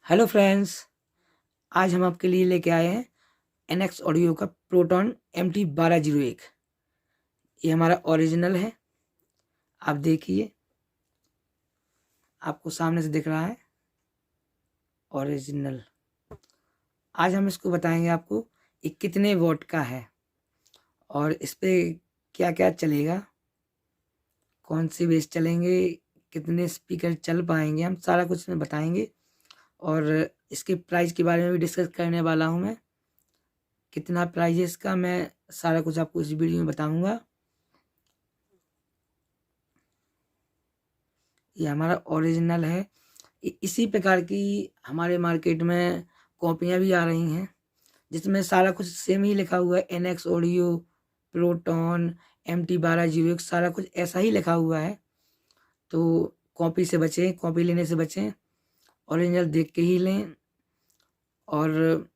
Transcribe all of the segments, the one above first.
Hello friends, आज हम आपके लिए लेके आए हैं एनएक्स ऑडियो का प्रोटॉन MT1201। ये हमारा ओरिजिनल है। आप देखिए, आपको सामने से दिख रहा है ओरिजिनल। आज हम इसको बताएंगे आपको ये कितने वॉट का है और इस पे क्या क्या चलेगा, कौन से बेस चलेंगे, कितने स्पीकर चल पाएंगे, हम सारा कुछ इसमें बताएंगे। और इसके प्राइस के बारे में भी डिस्कस करने वाला हूँ मैं। कितना प्राइस है इसका, मैं सारा कुछ आपको इस वीडियो में बताऊंगा। ये हमारा ओरिजिनल है। इसी प्रकार की हमारे मार्केट में कॉपियां भी आ रही हैं जिसमें सारा कुछ सेम ही लिखा हुआ है। एनएक्स ऑडियो, प्रोटॉन, MT1201 सारा कुछ ऐसा ही लिखा हुआ है। तो कॉपी से बचें, कॉपी लेने से बचें, ओरिजिनल देख के ही लें। और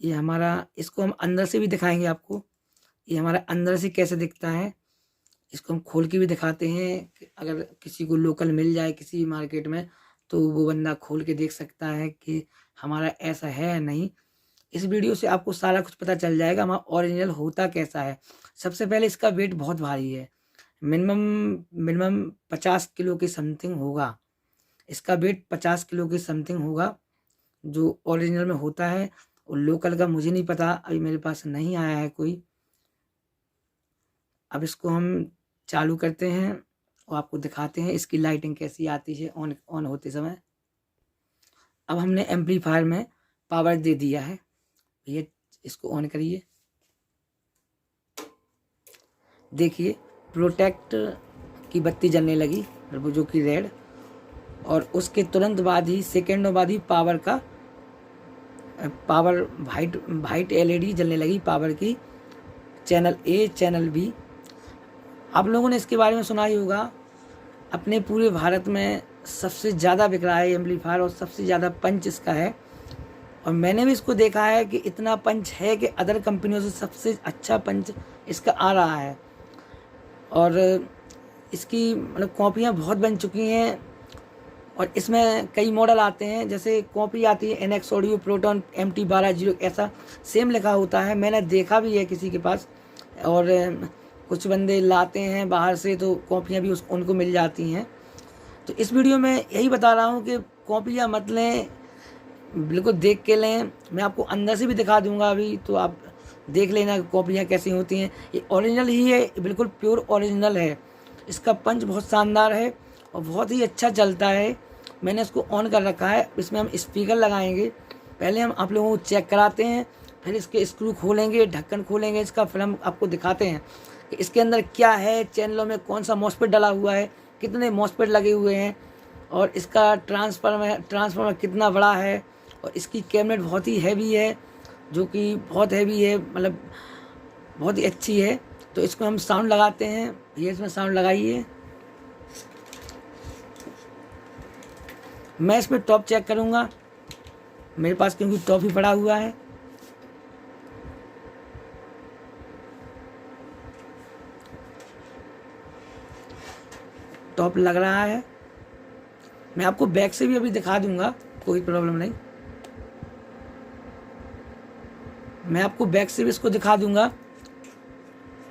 ये हमारा, इसको हम अंदर से भी दिखाएंगे आपको। ये हमारा अंदर से कैसे दिखता है, इसको हम खोल के भी दिखाते हैं कि अगर किसी को लोकल मिल जाए किसी भी मार्केट में तो वो बंदा खोल के देख सकता है कि हमारा ऐसा है या नहीं। इस वीडियो से आपको सारा कुछ पता चल जाएगा हमारा ओरिजिनल होता कैसा है। सबसे पहले इसका वेट बहुत भारी है, मिनिमम मिनिमम 50 किलो के समथिंग होगा। इसका वेट 50 किलो के समथिंग होगा जो ओरिजिनल में होता है। और लोकल का मुझे नहीं पता, अभी मेरे पास नहीं आया है कोई। अब इसको हम चालू करते हैं और आपको दिखाते हैं इसकी लाइटिंग कैसी आती है ऑन ऑन होते समय। अब हमने एम्पलीफायर में पावर दे दिया है। ये इसको ऑन करिए, देखिए प्रोटेक्ट की बत्ती जलने लगी, वो जो कि रेड। और उसके तुरंत बाद ही, सेकेंडों बाद ही पावर वाइट वाइट LED जलने लगी, पावर की। Channel A, channel B। आप लोगों ने इसके बारे में सुना ही होगा। अपने पूरे भारत में सबसे ज़्यादा बिक रहा है एम्पलीफायर और सबसे ज़्यादा पंच इसका है। और मैंने भी इसको देखा है कि इतना पंच है कि अदर कंपनियों से सबसे अच्छा पंच इसका आ रहा है। और इसकी मतलब कॉपियाँ बहुत बन चुकी हैं और इसमें कई मॉडल आते हैं। जैसे कॉपी आती है एनएक्स ऑडियो, प्रोटॉन, MT1201 ऐसा सेम लिखा होता है। मैंने देखा भी है किसी के पास। और कुछ बंदे लाते हैं बाहर से तो कॉपियाँ भी उनको मिल जाती हैं। तो इस वीडियो में यही बता रहा हूँ कि कॉपियाँ मत लें, बिल्कुल देख के लें। मैं आपको अंदर से भी दिखा दूंगा अभी, तो आप देख लेना कॉपियाँ कैसी होती हैं। ये ओरिजिनल ही है, बिल्कुल प्योर ओरिजिनल है। इसका पंच बहुत शानदार है और बहुत ही अच्छा चलता है। मैंने इसको ऑन कर रखा है। इसमें हम स्पीकर लगाएंगे। पहले हम आप लोगों को चेक कराते हैं, फिर इसके स्क्रू खोलेंगे, ढक्कन खोलेंगे इसका, फिर हम आपको दिखाते हैं कि इसके अंदर क्या है, चैनलों में कौन सा मॉसफेट डला हुआ है, कितने मॉसफेट लगे हुए हैं, और इसका ट्रांसफार्मर कितना बड़ा है। और इसकी कैबिनेट बहुत ही हैवी है, जो कि बहुत हैवी है, मतलब बहुत ही अच्छी है। तो इसको हम साउंड लगाते हैं। ये इसमें साउंड लगाइए। मैं इसमें टॉप चेक करूँगा, मेरे पास क्योंकि टॉप ही पड़ा हुआ है। टॉप लग रहा है। मैं आपको बैक से भी अभी दिखा दूंगा, कोई प्रॉब्लम नहीं। मैं आपको बैक से भी इसको दिखा दूंगा।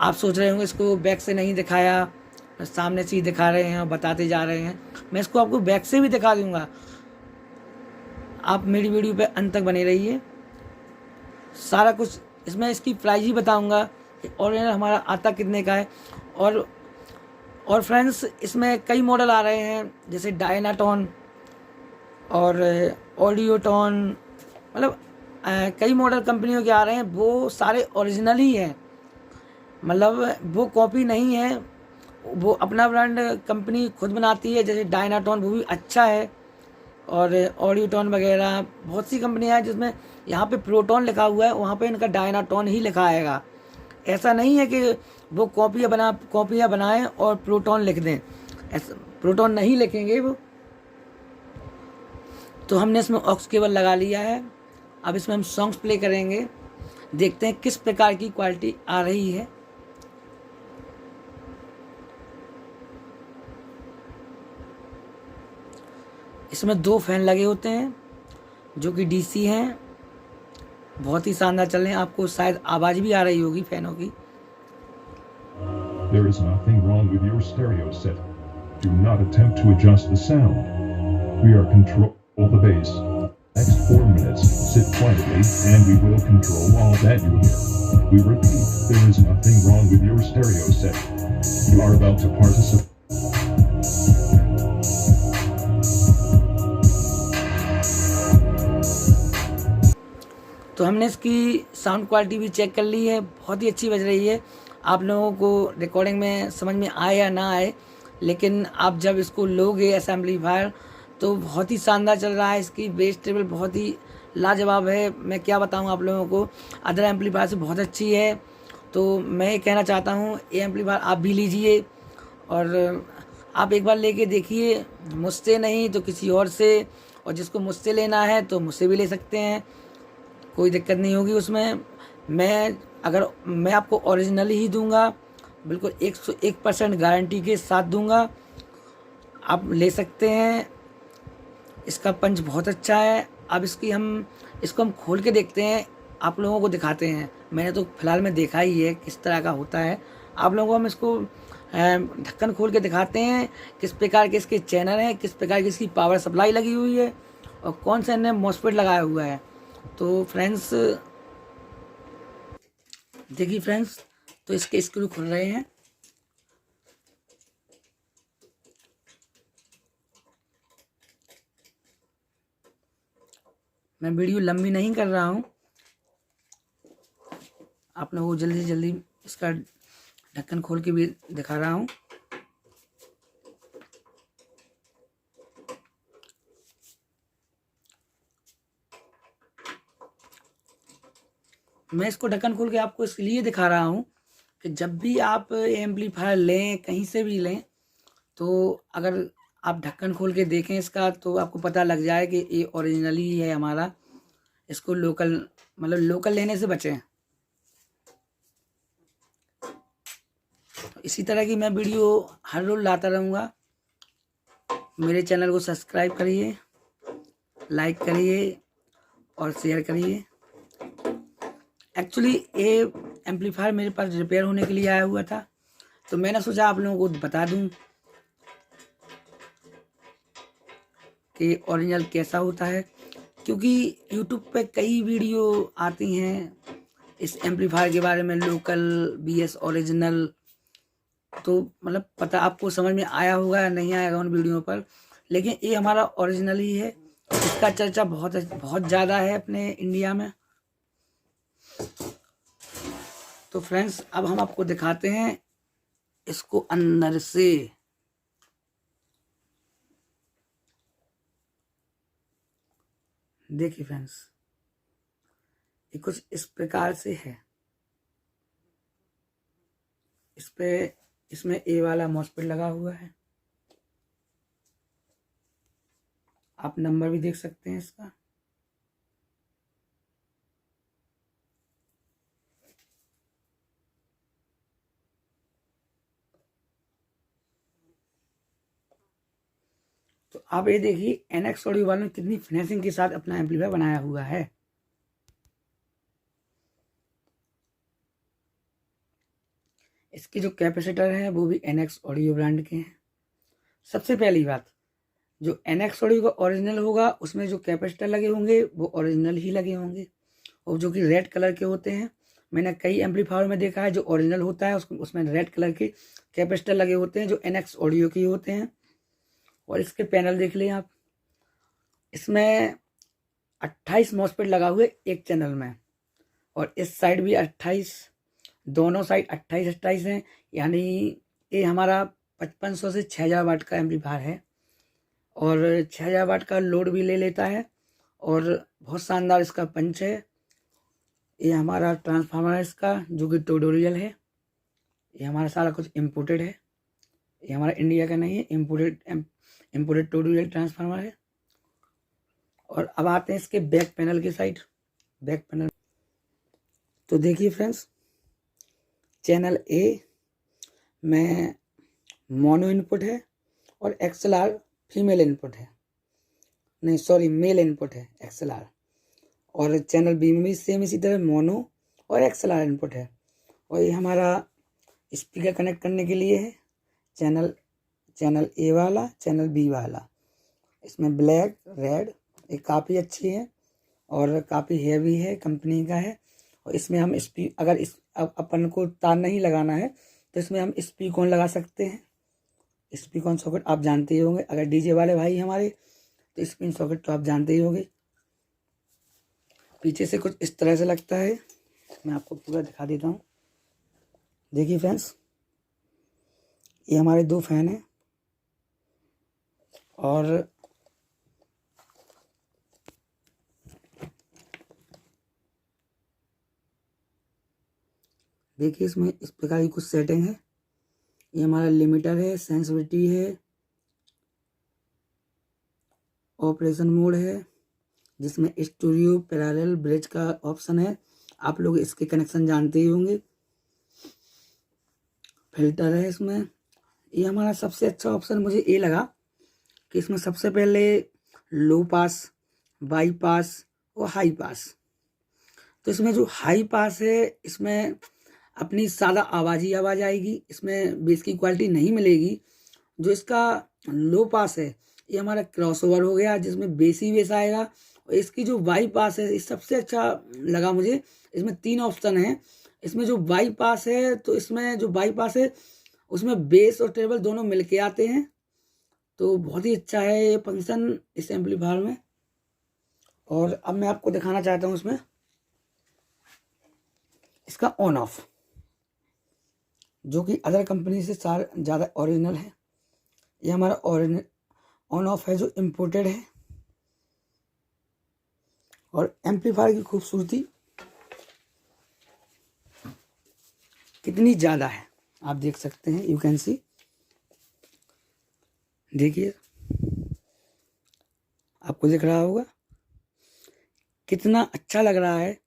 आप सोच रहे होंगे इसको बैक से नहीं दिखाया, सामने से ही दिखा रहे हैं और बताते जा रहे हैं। मैं इसको आपको बैक से भी दिखा दूंगा। आप मेरी वीडियो पे अंत तक बने रहिए। सारा कुछ इसमें इसकी प्राइस ही बताऊंगा कि ओरिजिनल हमारा आता कितने का है। और फ्रेंड्स, इसमें कई मॉडल आ रहे हैं, जैसे डायनाटॉन और ऑडियोटॉन, मतलब कई मॉडल कंपनियों के आ रहे हैं। वो सारे ओरिजिनल ही हैं, मतलब वो कॉपी नहीं है। वो अपना ब्रांड कंपनी खुद बनाती है। जैसे डायनाटॉन, वो भी अच्छा है। और ऑडियोटॉन वगैरह बहुत सी कंपनियां हैं जिसमें यहाँ पे प्रोटॉन लिखा हुआ है, वहाँ पे इनका डायनाटॉन ही लिखा आएगा। ऐसा नहीं है कि वो कॉपियाँ बनाएं और प्रोटॉन लिख दें, ऐसा प्रोटॉन नहीं लिखेंगे वो। तो हमने इसमें ऑक्स केबल लगा लिया है। अब इसमें हम सॉन्ग्स प्ले करेंगे, देखते हैं किस प्रकार की क्वालिटी आ रही है। इसमें 2 फैन लगे होते हैं जो कि डीसी हैं, बहुत ही शानदार चल रहे हैं। आपको शायद आवाज़ भी आ रही होगी फैनों की। There is nothing wrong with your stereo set. Do not attempt to adjust the sound. We are control the bass. Next 4 minutes, sit quietly and we will control all that you hear. We repeat, there is nothing wrong with your stereo set. You are about to participate. तो हमने इसकी sound quality भी check कर ली है, बहुत ही अच्छी बज रही है। आप लोगों को रिकॉर्डिंग में समझ में आए या ना आए, लेकिन आप जब इसको लोगे एम्पलीफायर तो बहुत ही शानदार चल रहा है। इसकी बेस टेबल बहुत ही लाजवाब है। मैं क्या बताऊं आप लोगों को, अदर एम्पलीफायर से बहुत अच्छी है। तो मैं ये कहना चाहता हूँ ये एम्पलीफायर आप भी लीजिए और आप एक बार लेके देखिए, मुझसे नहीं तो किसी और से, और जिसको मुझसे लेना है तो मुझसे भी ले सकते हैं, कोई दिक्कत नहीं होगी उसमें। मैं आपको ओरिजिनल ही दूंगा, बिल्कुल 101% गारंटी के साथ दूंगा। आप ले सकते हैं। इसका पंच बहुत अच्छा है। अब इसको हम खोल के देखते हैं, आप लोगों को दिखाते हैं। मैंने तो फिलहाल में देखा ही है किस तरह का होता है। आप लोगों को हम इसको ढक्कन खोल के दिखाते हैं, किस प्रकार के इसके चैनल हैं, किस प्रकार की इसकी पावर सप्लाई लगी हुई है और कौन सा इन्हें मॉसफेट लगाया हुआ है। तो फ्रेंड्स देखिए फ्रेंड्स, तो इसके स्क्रू खुल रहे हैं। मैं वीडियो लंबी नहीं कर रहा हूँ, आप लोगों को जल्दी जल्दी इसका ढक्कन खोल के भी दिखा रहा हूँ। मैं इसको ढक्कन खोल के आपको इसलिए दिखा रहा हूँ कि जब भी आप एम्पलीफायर लें, कहीं से भी लें, तो अगर आप ढक्कन खोल के देखें इसका तो आपको पता लग जाए कि ये ओरिजिनली है हमारा। इसको लोकल लेने से बचें। तो इसी तरह की मैं वीडियो हर रोज लाता रहूँगा। मेरे चैनल को सब्सक्राइब करिए, लाइक करिए और शेयर करिए। एक्चुअली ये एम्पलीफायर मेरे पास रिपेयर होने के लिए आया हुआ था, तो मैंने सोचा आप लोगों को बता दूं कि ओरिजिनल कैसा होता है, क्योंकि यूट्यूब पे कई वीडियो आती हैं इस एम्पलीफायर के बारे में, लोकल बीएस ओरिजिनल। तो पता आपको समझ में आया होगा या नहीं आएगा उन वीडियो पर, लेकिन ये हमारा ओरिजिनल ही है। इसका चर्चा बहुत ज़्यादा है अपने इंडिया में। तो फ्रेंड्स अब हम आपको दिखाते हैं इसको अंदर से। देखिए फ्रेंड्स, ये कुछ इस प्रकार से है। इसमें ए वाला मॉसफेट लगा हुआ है। आप नंबर भी देख सकते हैं इसका। तो आप ये देखिए एनएक्स ऑडियो वालों ने कितनी फिनिशिंग के साथ अपना एम्पलीफायर बनाया हुआ है। इसके जो कैपेसिटर हैं वो भी एनएक्स ऑडियो ब्रांड के हैं। सबसे पहली बात, जो एनएक्स ऑडियो का ओरिजिनल होगा उसमें जो कैपेसिटर लगे होंगे वो ओरिजिनल ही लगे होंगे, और जो कि रेड कलर के होते हैं। मैंने कई एम्पलीफायर में देखा है जो ओरिजिनल होता है उसमें रेड कलर के कैपेसिटर लगे होते हैं जो एनएक्स ऑडियो के होते हैं। और इसके पैनल देख लें आप, इसमें 28 मॉसफेट लगा हुआ है एक चैनल में, और इस साइड भी 28, दोनों साइड 28 हैं। यानी ये हमारा 5500 से 6000 वाट का एम्पलीफायर है, और 6000 वाट का लोड भी ले लेता है, और बहुत शानदार इसका पंच है। ये हमारा ट्रांसफार्मर है इसका, जो कि टोडोरियल है। ये हमारा सारा कुछ इम्पोर्टेड है, ये हमारा इंडिया का नहीं है, इम्पोर्टेड टोडोरियल ट्रांसफार्मर है। और अब आते हैं इसके बैक पैनल की साइड। बैक पैनल तो देखिए फ्रेंड्स, चैनल ए में मोनो इनपुट है और XLR फीमेल इनपुट है। नहीं सॉरी मेल इनपुट है XLR। और चैनल बी में भी सेम इसी तरह मोनो और XLR इनपुट है। और ये हमारा स्पीकर कनेक्ट करने के लिए है, चैनल ए वाला, चैनल बी वाला। इसमें ब्लैक रेड, ये काफ़ी अच्छी है और काफ़ी हैवी है, कंपनी का है। और इसमें हम अगर इस अपन को तार नहीं लगाना है तो इसमें हम स्पीकॉन लगा सकते हैं। स्पीकॉन सॉकेट आप जानते ही होंगे, अगर डीजे वाले भाई हमारे तो स्पिन सॉकेट तो आप जानते ही होंगे। पीछे से कुछ इस तरह से लगता है, मैं आपको पूरा दिखा देता हूँ। देखिए फ्रेंड्स, ये हमारे 2 फैन हैं और देखिए इसमें इस प्रकार की कुछ सेटिंग है। ये हमारा लिमिटर है, सेंसिटिविटी है, ऑपरेशन मोड है, जिसमें स्टूडियो पैरेलल ब्रिज का ऑप्शन है, आप लोग इसके कनेक्शन जानते ही होंगे। फिल्टर है इसमें। ये हमारा सबसे अच्छा ऑप्शन मुझे ये लगा कि इसमें सबसे पहले लो पास, बाई पास और हाई पास। तो इसमें जो हाई पास है इसमें अपनी सादा आवाज़ ही आवाज़ आएगी, इसमें बेस की क्वालिटी नहीं मिलेगी। जो इसका लो पास है ये हमारा क्रॉसओवर हो गया, जिसमें बेस ही बेस आएगा। और इसकी जो वाई पास है ये सबसे अच्छा लगा मुझे। इसमें 3 ऑप्शन है। इसमें जो वाई पास है तो इसमें जो वाई पास है उसमें बेस और ट्रेबल दोनों मिलके आते हैं, तो बहुत ही अच्छा है ये फंक्शन इस एम्पलीफायर में। और अब मैं आपको दिखाना चाहता हूँ इसमें इसका ऑन ऑफ, जो कि अदर कंपनी से ज़्यादा ओरिजिनल है। ये हमारा ओरिजिनल ऑन ऑफ है जो इम्पोर्टेड है। और एम्पलीफायर की खूबसूरती कितनी ज़्यादा है आप देख सकते हैं, यू कैन सी। देखिए आपको दिख रहा होगा कितना अच्छा लग रहा है।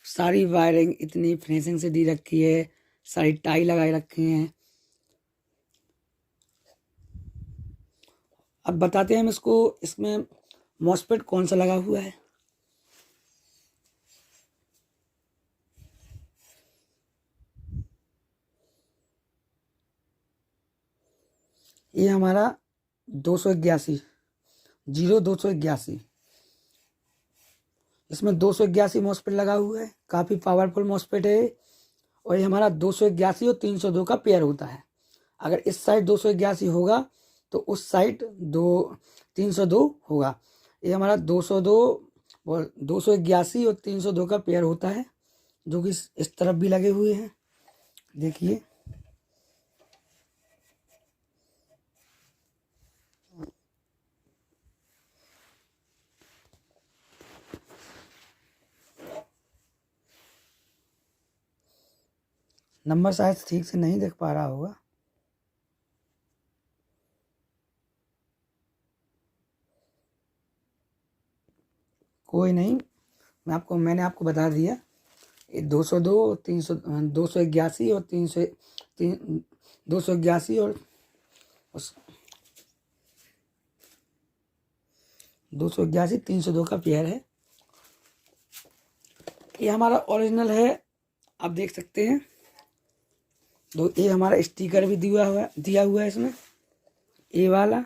सारी वायरिंग इतनी फिनिशिंग से दी रखी है, सारी टाई लगाए रखे हैं। अब बताते हैं हम इसको, इसमें मॉसफेट कौन सा लगा हुआ है। ये हमारा 281 इसमें 281 मॉसफेट लगा हुआ है, काफ़ी पावरफुल मॉसफेट है। और ये हमारा 281 और 302 का पेयर होता है। अगर इस साइड 281 होगा तो उस साइड 302 होगा। ये हमारा 281 और 302 का पेयर होता है, जो कि इस तरफ भी लगे हुए हैं। देखिए नंबर शायद ठीक से नहीं देख पा रहा होगा। कोई नहीं, मैंने आपको बता दिया। ये 202, 300, 281 और 281 और 281 302 का पेयर है। ये हमारा ओरिजिनल है, आप देख सकते हैं। ये हमारा स्टिकर भी दिया हुआ है इसमें, ये वाला।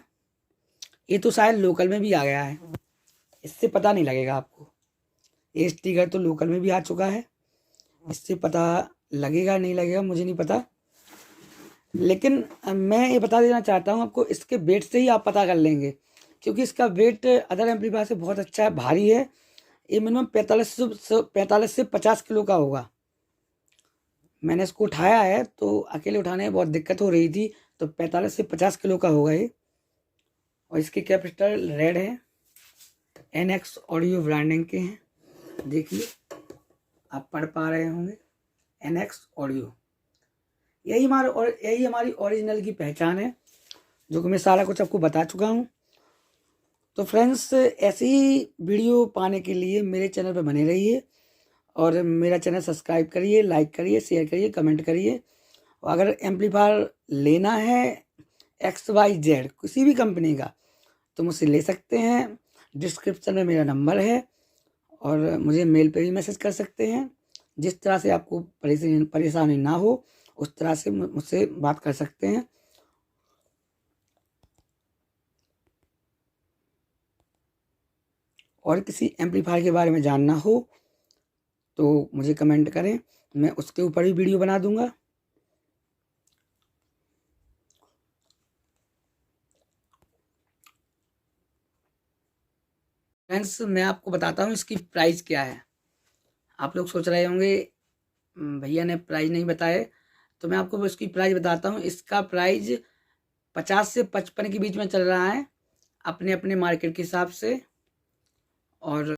ये तो शायद लोकल में भी आ गया है, इससे पता नहीं लगेगा आपको। ये स्टिकर तो लोकल में भी आ चुका है, इससे पता लगेगा नहीं लगेगा मुझे नहीं पता। लेकिन मैं ये बता देना चाहता हूँ आपको, इसके वेट से ही आप पता कर लेंगे, क्योंकि इसका वेट अदर एम्पलीफायर से बहुत अच्छा है, भारी है। ये मिनिमम 45 से 50 किलो का होगा। मैंने इसको उठाया है तो अकेले उठाने में बहुत दिक्कत हो रही थी, तो 45 से 50 किलो का होगा ये। और इसके कैपेसिटर रेड है, NX ऑडियो ब्रांडिंग के हैं। देखिए आप पढ़ पा रहे होंगे, NX ऑडियो। यही हमारी ओरिजिनल की पहचान है, जो कि मैं सारा कुछ आपको बता चुका हूँ। तो फ्रेंड्स, ऐसी वीडियो पाने के लिए मेरे चैनल पर बने रहिए और मेरा चैनल सब्सक्राइब करिए, लाइक करिए, शेयर करिए, कमेंट करिए। और अगर एम्पलीफायर लेना है XYZ किसी भी कंपनी का तो मुझसे ले सकते हैं। डिस्क्रिप्शन में मेरा नंबर है और मुझे मेल पे भी मैसेज कर सकते हैं। जिस तरह से आपको परेशानी ना हो उस तरह से मुझसे बात कर सकते हैं। और किसी एम्पलीफायर के बारे में जानना हो तो मुझे कमेंट करें, मैं उसके ऊपर भी वीडियो बना दूंगा। फ्रेंड्स, मैं आपको बताता हूँ इसकी प्राइस क्या है। आप लोग सोच रहे होंगे भैया ने प्राइस नहीं बताए, तो मैं आपको इसकी प्राइस बताता हूँ। इसका प्राइस 50 से 55 के बीच में चल रहा है अपने अपने मार्केट के हिसाब से। और